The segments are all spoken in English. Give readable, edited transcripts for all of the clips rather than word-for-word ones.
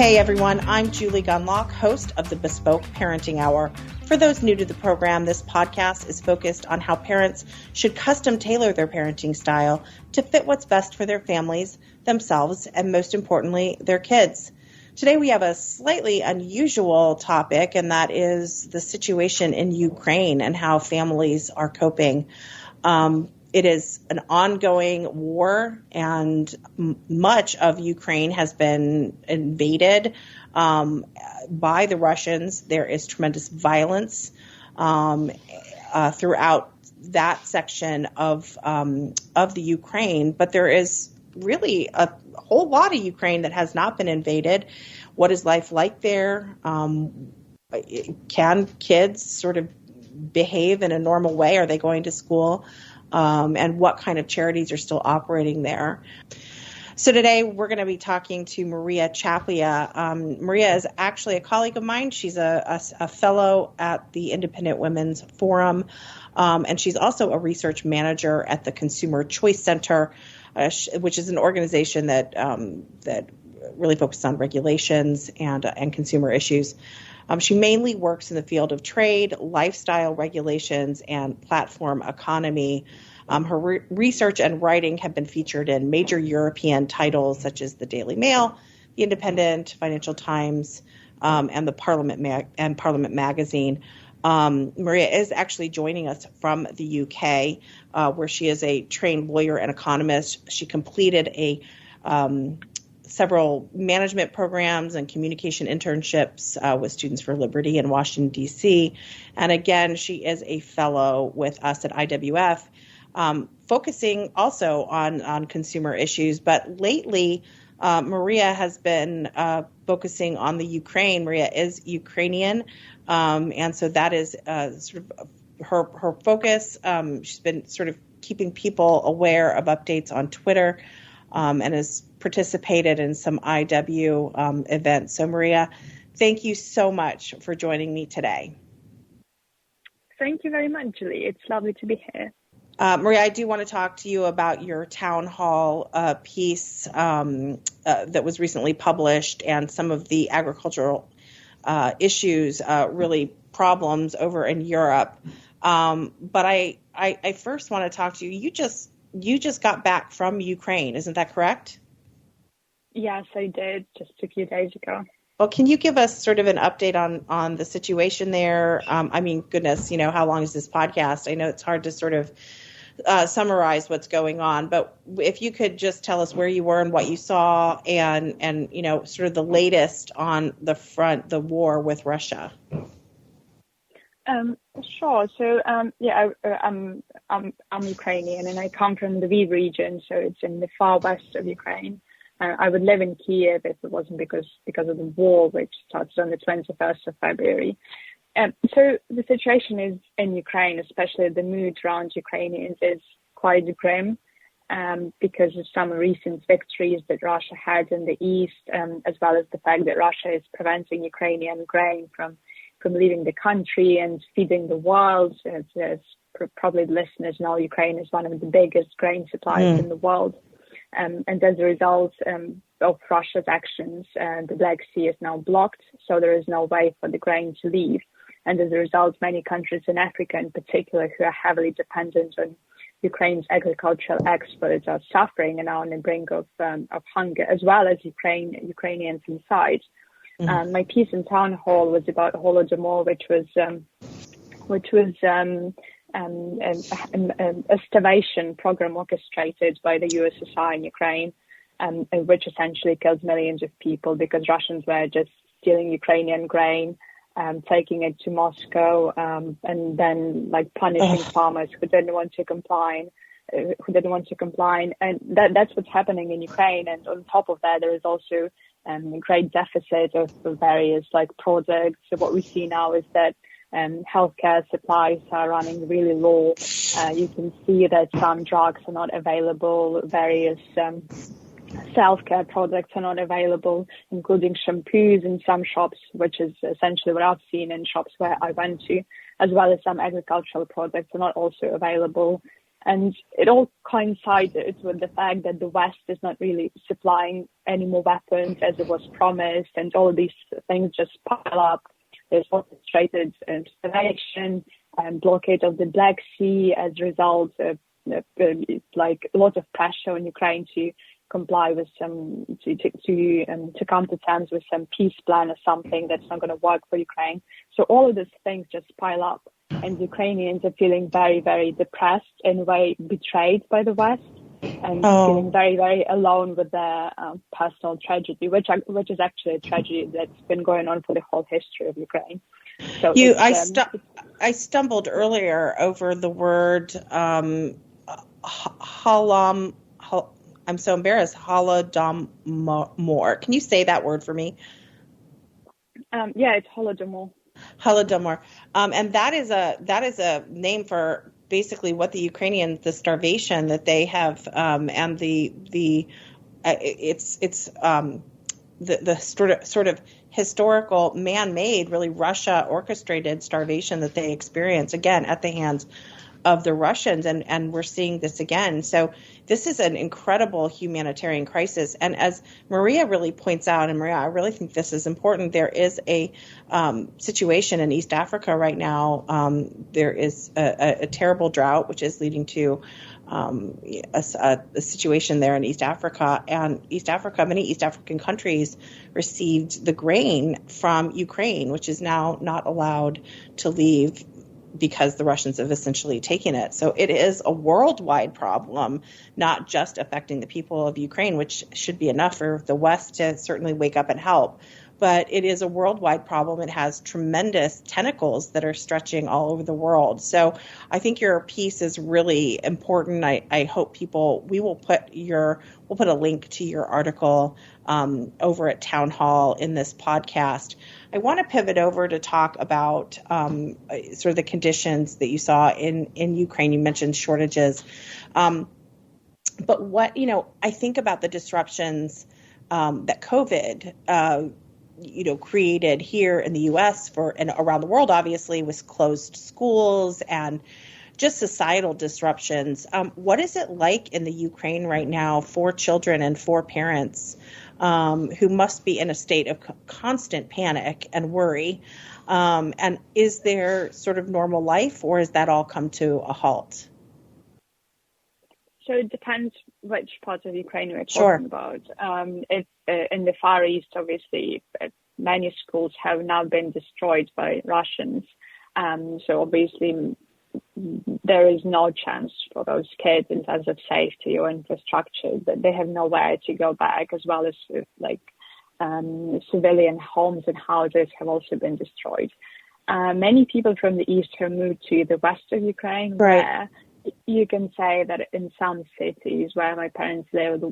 Hey everyone, I'm Julie Gunlock, host of the Bespoke Parenting Hour. For those new to the program, this podcast is focused on how parents should custom tailor their parenting style to fit what's best for their families, themselves, and most importantly, their kids. Today we have a slightly unusual topic, and that is the situation in Ukraine and how families are coping. It is an ongoing war, and much of Ukraine has been invaded by the Russians. There is tremendous violence throughout that section of the Ukraine, but there is really a whole lot of Ukraine that has not been invaded. What is life like there? Can kids sort of behave in a normal way? Are they going to school? And what kind of charities are still operating there. So today we're going to be talking to Maria Chaplia. Maria is actually a colleague of mine. She's a fellow at the Independent Women's Forum, and she's also a research manager at the Consumer Choice Center, which is an organization that really focuses on regulations and consumer issues. She mainly works in the field of trade, lifestyle regulations, and platform economy. Her research and writing have been featured in major European titles such as the Daily Mail, the Independent, Financial Times, and the Parliament magazine. Maria is actually joining us from the UK, where she is a trained lawyer and economist. She completed several management programs and communication internships with Students for Liberty in Washington, D.C. And again, she is a fellow with us at IWF, focusing also on consumer issues. But lately, Maria has been focusing on the Ukraine. Maria is Ukrainian, and so that is sort of her focus. She's been sort of keeping people aware of updates on Twitter, and has participated in some IW events. So Maria, thank you so much for joining me today. Thank you very much, Julie. It's lovely to be here. Maria, I do want to talk to you about your town hall piece that was recently published and some of the agricultural issues, really problems over in Europe. But I first want to talk to you. You just got back from Ukraine, isn't that correct? Yes, I did just a few days ago. Well, can you give us sort of an update on the situation there? I mean, goodness, how long is this podcast? I know it's hard to sort of summarize what's going on, but if you could just tell us where you were and what you saw and sort of the latest on the front, the war with Russia. Sure. So, I'm Ukrainian and I come from the Lviv region, so it's in the far west of Ukraine. I would live in Kiev if it wasn't because of the war, which started on the 21st of February. So the situation is in Ukraine, especially the mood around Ukrainians, is quite grim because of some recent victories that Russia had in the east, as well as the fact that Russia is preventing Ukrainian grain from leaving the country and feeding the world. As probably the listeners know, Ukraine is one of the biggest grain suppliers in the world. And as a result of Russia's actions, the Black Sea is now blocked, so there is no way for the grain to leave. And as a result, many countries in Africa in particular who are heavily dependent on Ukraine's agricultural exports are suffering and are on the brink of hunger, as well as Ukrainians inside. My piece in Town Hall was about Holodomor, which was a starvation program orchestrated by the USSR in Ukraine, which essentially killed millions of people because Russians were just stealing Ukrainian grain, taking it to Moscow, and then punishing farmers who didn't want to comply. And that's what's happening in Ukraine. And on top of that, there is also a great deficit of various products. So what we see now is that healthcare supplies are running really low. You can see that some drugs are not available, various self-care products are not available, including shampoos in some shops, which is essentially what I've seen in shops where I went to, as well as some agricultural products are not also available. And it all coincided with the fact that the West is not really supplying any more weapons as it was promised, and all of these things just pile up. There's orchestrated starvation and blockade of the Black Sea as a result of like a lot of pressure on Ukraine to comply with some to come to terms with some peace plan or something that's not going to work for Ukraine. So all of these things just pile up, and Ukrainians are feeling very, very depressed, in a way betrayed by the West, and feeling very, very alone with their personal tragedy, which is actually a tragedy that's been going on for the whole history of Ukraine. So I stumbled earlier over the word I'm so embarrassed. Holodomor. Can you say that word for me? Yeah, it's Holodomor. Holodomor. And that is a name for basically what the Ukrainians, the starvation that they have, and the sort of historical man-made, really Russia orchestrated starvation that they experience again at the hands of the Russians, and we're seeing this again. So this is an incredible humanitarian crisis. And as Maria really points out, and Maria, I really think this is important, there is a situation in East Africa right now. There is a terrible drought, which is leading to a situation there in East Africa. And many East African countries received the grain from Ukraine, which is now not allowed to leave because the Russians have essentially taken it. So it is a worldwide problem, not just affecting the people of Ukraine, which should be enough for the West to certainly wake up and help. But it is a worldwide problem. It has tremendous tentacles that are stretching all over the world. So I think your piece is really important. I hope we'll put a link to your article over at Town Hall in this podcast. I want to pivot over to talk about sort of the conditions that you saw in Ukraine. You mentioned shortages. But what, I think about the disruptions that COVID created here in the U.S. and around the world, obviously, with closed schools and just societal disruptions. What is it like in the Ukraine right now for children and for parents who must be in a state of constant panic and worry? And is there sort of normal life, or has that all come to a halt? So it depends which part of Ukraine we're talking about. In the Far East, obviously, many schools have now been destroyed by Russians. So obviously, there is no chance for those kids in terms of safety or infrastructure, that they have nowhere to go back, as well as civilian homes and houses have also been destroyed. Many people from the East have moved to the west of Ukraine, where you can say that in some cities where my parents live,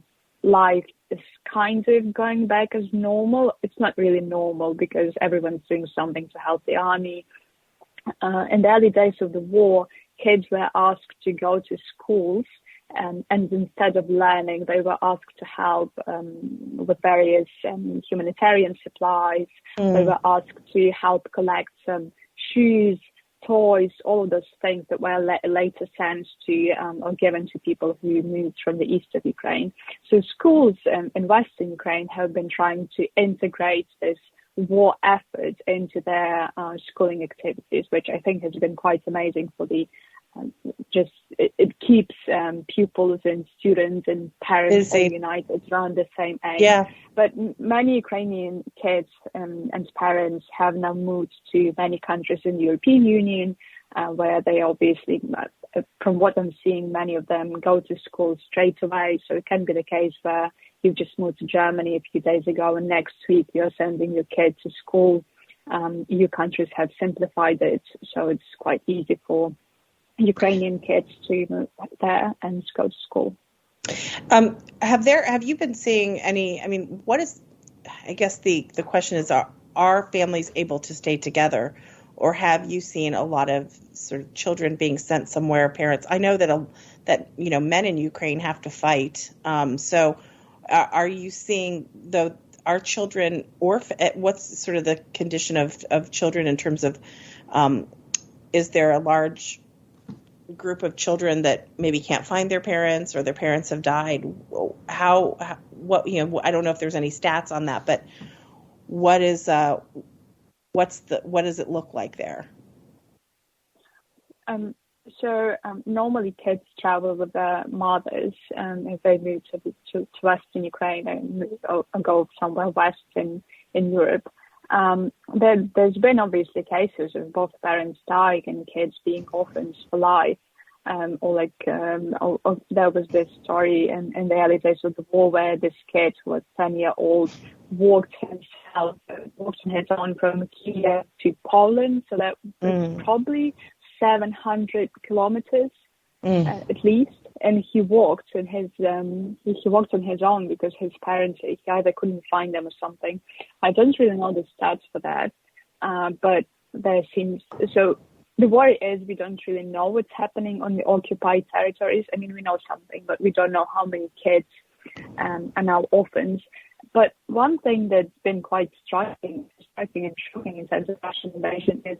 life is kind of going back as normal. It's not really normal because everyone's doing something to help the army. In the early days of the war, kids were asked to go to schools, and instead of learning, they were asked to help with various humanitarian supplies. They were asked to help collect some shoes, toys, all of those things that were later sent to or given to people who moved from the east of Ukraine. So schools in Western Ukraine have been trying to integrate this war effort into their schooling activities, which I think has been quite amazing for the it keeps pupils and students and parents all united around the same aim. Yeah. But many Ukrainian kids and parents have now moved to many countries in the European Union, where they obviously, from what I'm seeing, many of them go to school straight away. So it can be the case where you've just moved to Germany a few days ago, and next week you're sending your kid to school. EU countries have simplified it, so it's quite easy for Ukrainian kids to move there and go to school. Have you been seeing any? I mean, what is? I guess the question is: Are families able to stay together, or have you seen a lot of sort of children being sent somewhere? Parents, I know that men in Ukraine have to fight. So, are you seeing our children what's sort of the condition of children in terms of? Is there a large group of children that maybe can't find their parents or their parents have died, what I don't know if there's any stats on that, but what does it look like there? Normally kids travel with their mothers, if they move to Western Ukraine and go somewhere west in Europe. There's been obviously cases of both parents dying and kids being orphans for life. There was this story in the early days of the war where this kid who was 10-year-old walked on his own from Kiev to Poland. So that was probably 700 kilometers at least. And he walked on his own because his parents, he either couldn't find them or something. I don't really know the stats for that, but there seems so. The worry is we don't really know what's happening on the occupied territories. I mean, we know something, but we don't know how many kids are now orphans. But one thing that's been quite striking and shocking in terms of Russian invasion is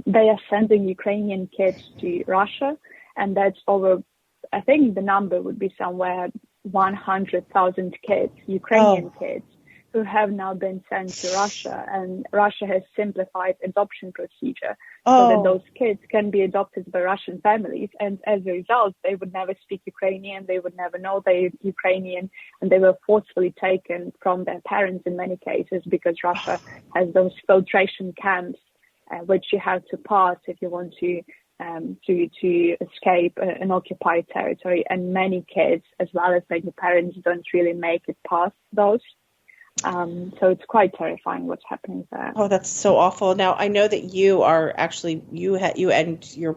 they are sending Ukrainian kids to Russia, and that's over, I think the number would be somewhere 100,000 kids, Ukrainian kids, who have now been sent to Russia, and Russia has simplified adoption procedure so that those kids can be adopted by Russian families, and as a result, they would never speak Ukrainian, they would never know they're Ukrainian, and they were forcefully taken from their parents in many cases because Russia has those filtration camps which you have to pass if you want to escape an occupied territory, and many kids, as well as many parents, don't really make it past those. So it's quite terrifying what's happening there. Oh, that's so awful. Now, I know that you are actually, you and your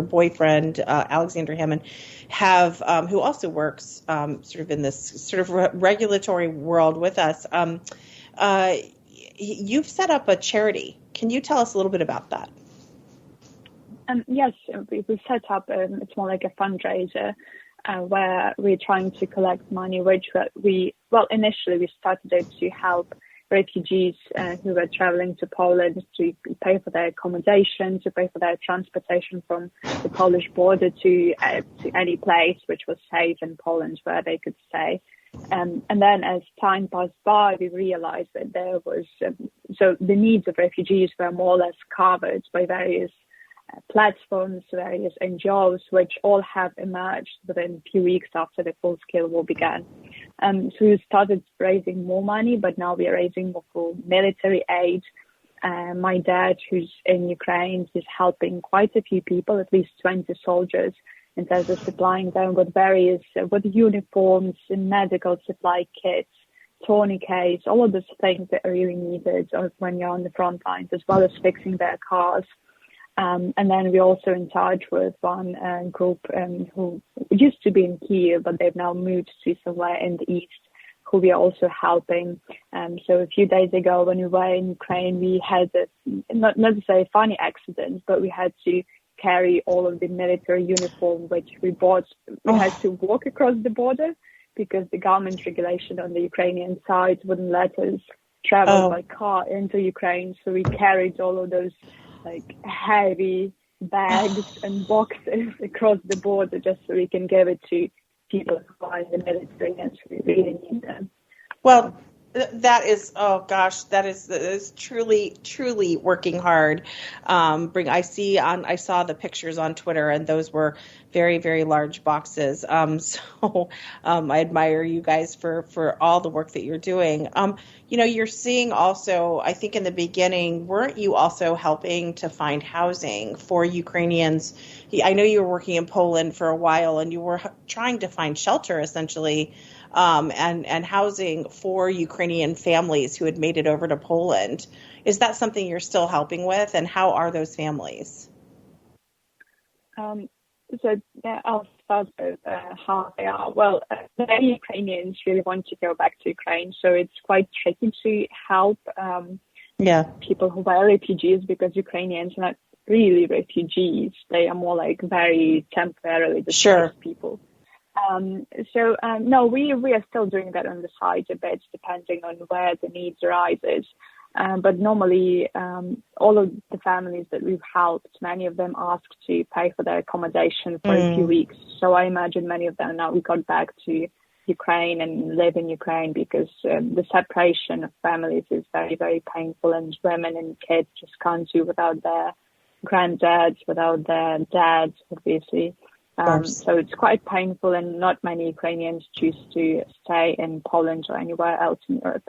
boyfriend, Alexander Hammond, have, who also works sort of in this sort of regulatory world with us. You've set up a charity. Can you tell us a little bit about that? Yes, we set up, it's more like a fundraiser where we're trying to collect money, which initially we started it to help refugees who were traveling to Poland, to pay for their accommodation, to pay for their transportation from the Polish border to any place which was safe in Poland where they could stay. And then as time passed by, we realized that there was, so the needs of refugees were more or less covered by various platforms, various NGOs, which all have emerged within a few weeks after the full-scale war began. So we started raising more money, but now we are raising more for military aid. My dad, who's in Ukraine, is helping quite a few people, at least 20 soldiers, in terms of supplying them with various, with uniforms and medical supply kits, tourniquets, all of those things that are really needed when you're on the front lines, as well as fixing their cars. And then we're also in charge with one group who used to be in Kiev, but they've now moved to somewhere in the east, who we are also helping. So a few days ago when we were in Ukraine, we had not to say a funny accident, but we had to carry all of the military uniform which we bought. We had to walk across the border because the government regulation on the Ukrainian side wouldn't let us travel by car into Ukraine. So we carried all of those like heavy bags and boxes across the border just so we can give it to people who are in the military and we really need them. Well, that is, that is truly working hard. I saw the pictures on Twitter, and those were very, very large boxes. So I admire you guys for all the work that you're doing. You're seeing also, I think in the beginning, weren't you also helping to find housing for Ukrainians? I know you were working in Poland for a while, and you were trying to find shelter, essentially, and housing for Ukrainian families who had made it over to Poland. Is that something you're still helping with, and how are those families? I'll start with how they are. Well, many Ukrainians really want to go back to Ukraine, so it's quite tricky to help people who are refugees, because Ukrainians are not really refugees. They are more like very temporarily displaced people. No, we are still doing that on the side a bit, depending on where the needs arises. But normally, all of the families that we've helped, many of them asked to pay for their accommodation for a few weeks. So I imagine many of them now we got back to Ukraine and live in Ukraine because the separation of families is very, very painful, and women and kids just can't do without their granddads, without their dads, obviously. So it's quite painful, and not many Ukrainians choose to stay in Poland or anywhere else in Europe.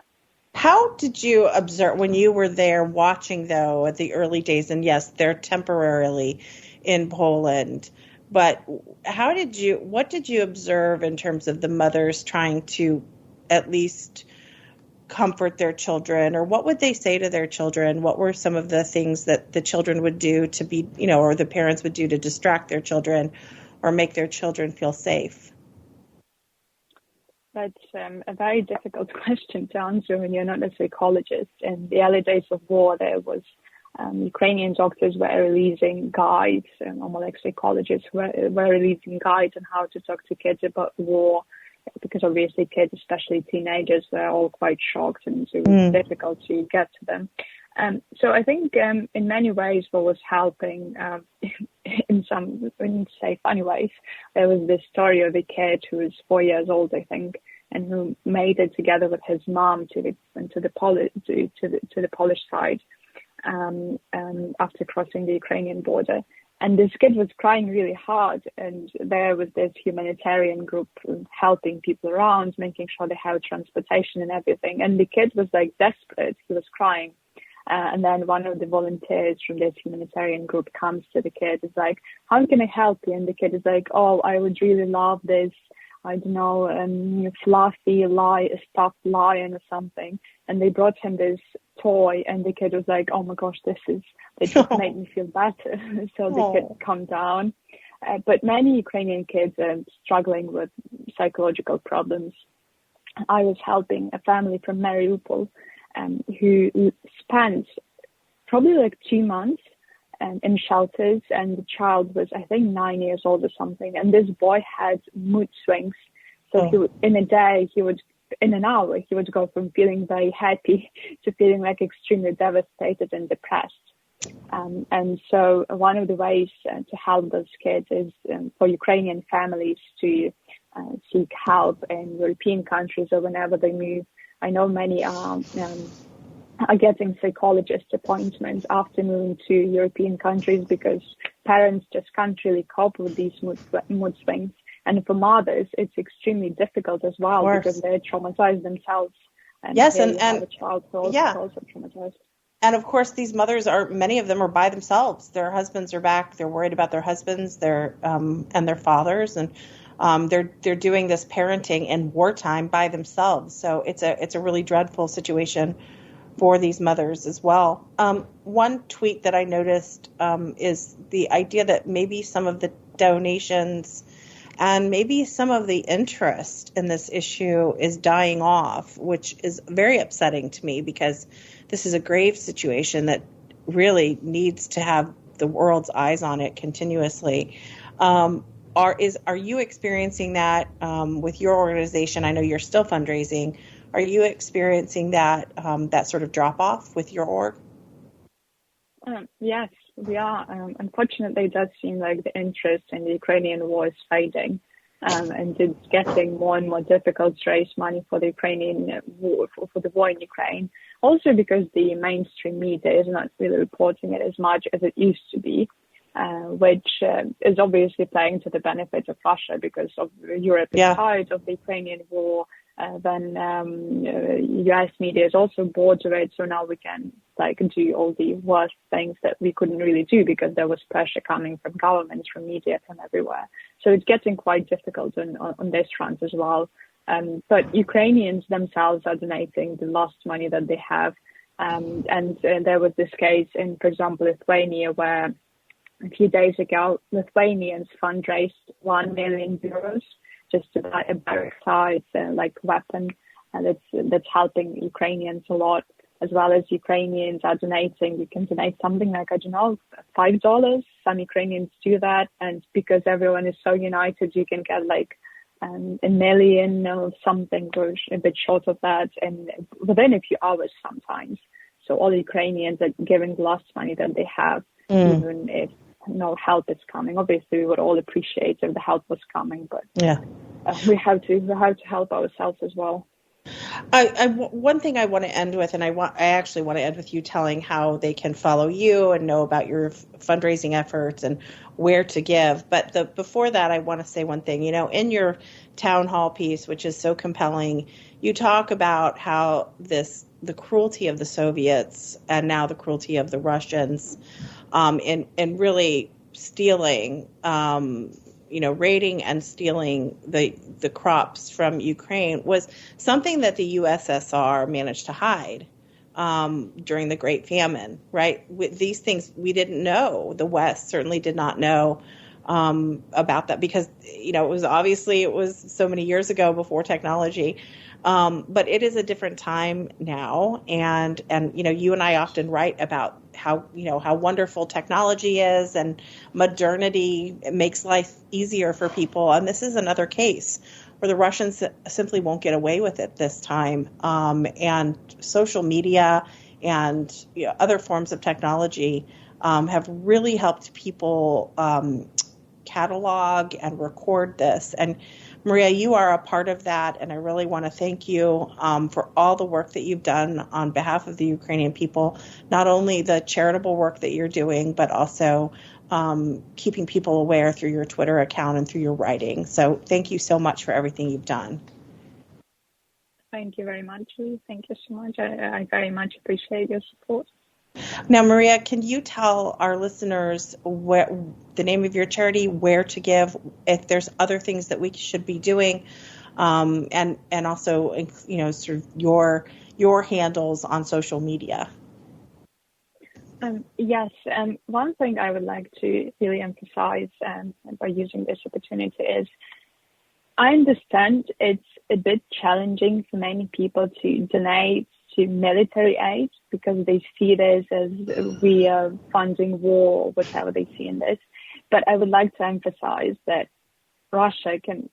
How did you observe when you were there watching, though, at the early days? And yes, they're temporarily in Poland, but what did you observe in terms of the mothers trying to at least comfort their children, or what would they say to their children? What were some of the things that the children would do to be, or the parents would do to distract their children or make their children feel safe? That's a very difficult question to answer when you're not a psychologist. In the early days of war, there was Ukrainian doctors were releasing guides, and like psychologists were releasing guides on how to talk to kids about war, because obviously kids, especially teenagers, were all quite shocked, and so it was difficult to get to them. So I think in many ways what was helping, in some, say, funny ways, there was this story of a kid who was 4 years old, I think, and who made it together with his mom to the Polish side after crossing the Ukrainian border. And this kid was crying really hard, and there was this humanitarian group helping people around, making sure they have transportation and everything. And the kid was like desperate. He was crying. And then one of the volunteers from this humanitarian group comes to the kid. Is like, how can I help you? And the kid is like, oh, I would really love this, I don't know, fluffy stuffed lion or something. And they brought him this toy, and the kid was like, oh my gosh, they just made me feel better. So the kid calmed down. But many Ukrainian kids are struggling with psychological problems. I was helping a family from Mariupol who spent probably like 2 months in shelters, and the child was, I think, 9 years old or something. And this boy had mood swings. So in an hour, he would go from feeling very happy to feeling like extremely devastated and depressed. And so one of the ways to help those kids is for Ukrainian families to seek help in European countries or whenever they move. I know many are getting psychologist appointments after moving to European countries because parents just can't really cope with these mood swings. And for mothers, it's extremely difficult as well because they're traumatized themselves. And yes, and a child who's also traumatized. And of course, these mothers many of them are by themselves. Their husbands are back. They're worried about their husbands, and their fathers, and they're doing this parenting in wartime by themselves. So it's a really dreadful situation for these mothers as well. One tweet that I noticed is the idea that maybe some of the donations and maybe some of the interest in this issue is dying off, which is very upsetting to me because this is a grave situation that really needs to have the world's eyes on it continuously. Are you experiencing that with your organization? I know you're still fundraising. Are you experiencing that sort of drop off with your org? Yes, we are. Unfortunately, it does seem like the interest in the Ukrainian war is fading, and it's getting more and more difficult to raise money for the Ukrainian war, for the war in Ukraine. Also because the mainstream media is not really reporting it as much as it used to be. Which is obviously playing to the benefit of Russia because of Europe is tired of the Ukrainian war. Then U.S. media is also bored of it, so now we can do all the worst things that we couldn't really do because there was pressure coming from governments, from media, from everywhere. So it's getting quite difficult on this front as well. But Ukrainians themselves are donating the last money that they have. And there was this case in, for example, Lithuania where a few days ago, Lithuanians fundraised 1 million euros just to buy a barricade weapon, and that's helping Ukrainians a lot, as well as Ukrainians are donating. You can donate something like, I don't know, $5. Some Ukrainians do that, and because everyone is so united, you can get $1 million or something, or a bit short of that, and within a few hours sometimes. So all Ukrainians are giving the last money that they have, even if no help is coming. Obviously, we would all appreciate if the help was coming, but we have to help ourselves as well. One thing I want to end with, and I actually want to end with you telling how they can follow you and know about your fundraising efforts and where to give. But before that, I want to say one thing. In your town hall piece, which is so compelling, you talk about how the cruelty of the Soviets and now the cruelty of the Russians, in really stealing, raiding and stealing the crops from Ukraine was something that the USSR managed to hide during the Great Famine, right? With these things, we didn't know. The West certainly did not know about that because, it was so many years ago before technology. But it is a different time now. And you and I often write about how wonderful technology is and modernity makes life easier for people. And this is another case where the Russians simply won't get away with it this time. And social media and other forms of technology have really helped people catalog and record this. And Maria, you are a part of that, and I really want to thank you for all the work that you've done on behalf of the Ukrainian people, not only the charitable work that you're doing, but also keeping people aware through your Twitter account and through your writing. So thank you so much for everything you've done. Thank you very much, Julie. Thank you so much. I very much appreciate your support. Now, Maria, can you tell our listeners the name of your charity, where to give, if there's other things that we should be doing, and also, sort of your handles on social media? Yes. One thing I would like to really emphasize by using this opportunity is I understand it's a bit challenging for many people to donate to military aid because they see this as we are funding war or whatever they see in this. But I would like to emphasize that Russia can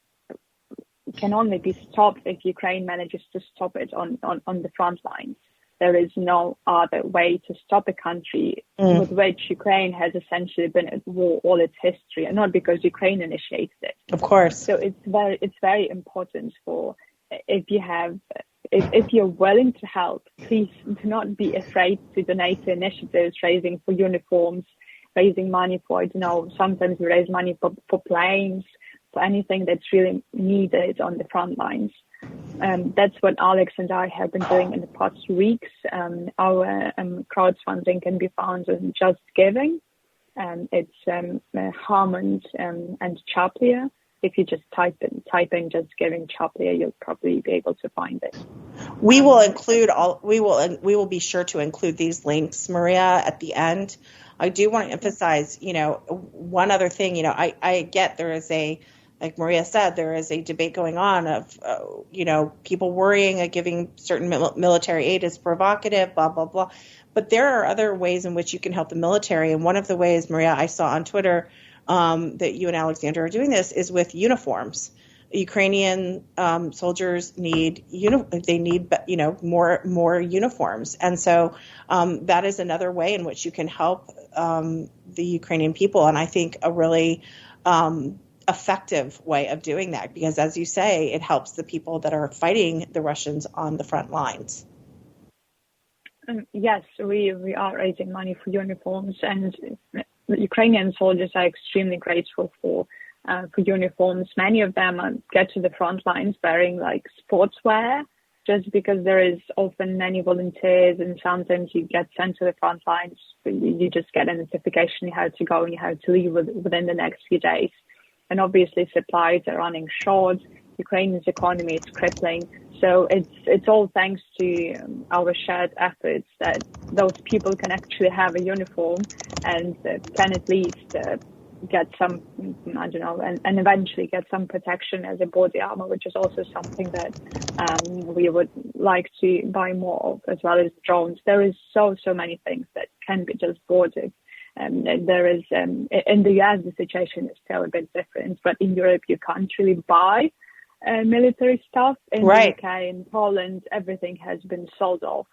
only be stopped if Ukraine manages to stop it on the front lines. There is no other way to stop a country with which Ukraine has essentially been at war all its history, and not because Ukraine initiated it. Of course. So it's very important if you're willing to help, please do not be afraid to donate to initiatives raising for uniforms, raising money for, sometimes we raise money for planes, for anything that's really needed on the front lines. That's what Alex and I have been doing in the past weeks. Our crowdfunding can be found on Just Giving. It's Harmon and Chaplia. If you just type in Just Giving Chaplia, you'll probably be able to find it. We will include we will be sure to include these links, Maria, at the end. I do want to emphasize, one other thing. I get there is like Maria said, there is a debate going on of, people worrying that giving certain military aid is provocative, blah, blah, blah. But there are other ways in which you can help the military. And one of the ways, Maria, I saw on Twitter that you and Alexander are doing this is with uniforms. Ukrainian soldiers need more uniforms, and so that is another way in which you can help the Ukrainian people. And I think a really effective way of doing that, because as you say, it helps the people that are fighting the Russians on the front lines. Yes, we are raising money for uniforms, and Ukrainian soldiers are extremely grateful for uniforms. Many of them get to the front lines wearing like sportswear, just because there is often many volunteers, and sometimes you get sent to the front lines. You just get a notification you have to go and you have to leave within the next few days. And obviously supplies are running short. Ukraine's economy is crippling. So it's all thanks to our shared efforts that those people can actually have a uniform and can at least get some, and eventually get some protection as a body armor, which is also something that we would like to buy more of, as well as drones. There is so many things that can be just ordered. And there is, in the US, the situation is still a bit different, but in Europe, you can't really buy military stuff. In the UK and Poland, everything has been sold off.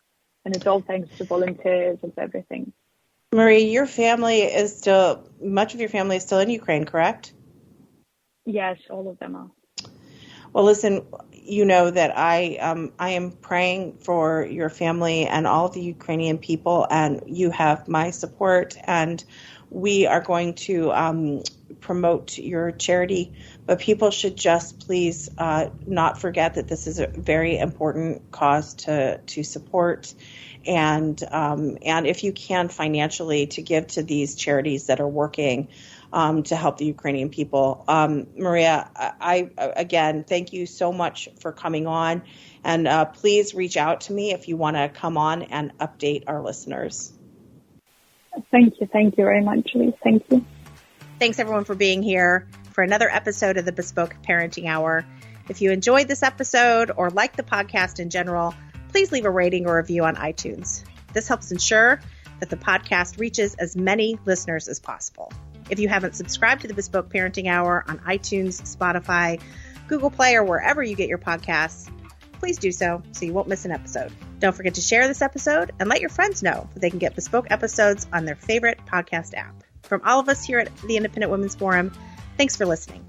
And it's all thanks to volunteers and everything. Maria, much of your family is still in Ukraine, correct? Yes, all of them are. Well, listen, you know that I am praying for your family and all of the Ukrainian people, and you have my support, and we are going to promote your charity. But people should just please not forget that this is a very important cause to support, and if you can financially, to give to these charities that are working to help the Ukrainian people. Maria, I again, thank you so much for coming on, and please reach out to me if you want to come on and update our listeners. Thank you very much, Julie. Thank you. Thanks everyone for being here for another episode of the Bespoke Parenting Hour. If you enjoyed this episode or like the podcast in general, please leave a rating or review on iTunes. This helps ensure that the podcast reaches as many listeners as possible. If you haven't subscribed to the Bespoke Parenting Hour on iTunes, Spotify, Google Play, or wherever you get your podcasts, please do so you won't miss an episode. Don't forget to share this episode and let your friends know that they can get Bespoke episodes on their favorite podcast app. From all of us here at the Independent Women's Forum, thanks for listening.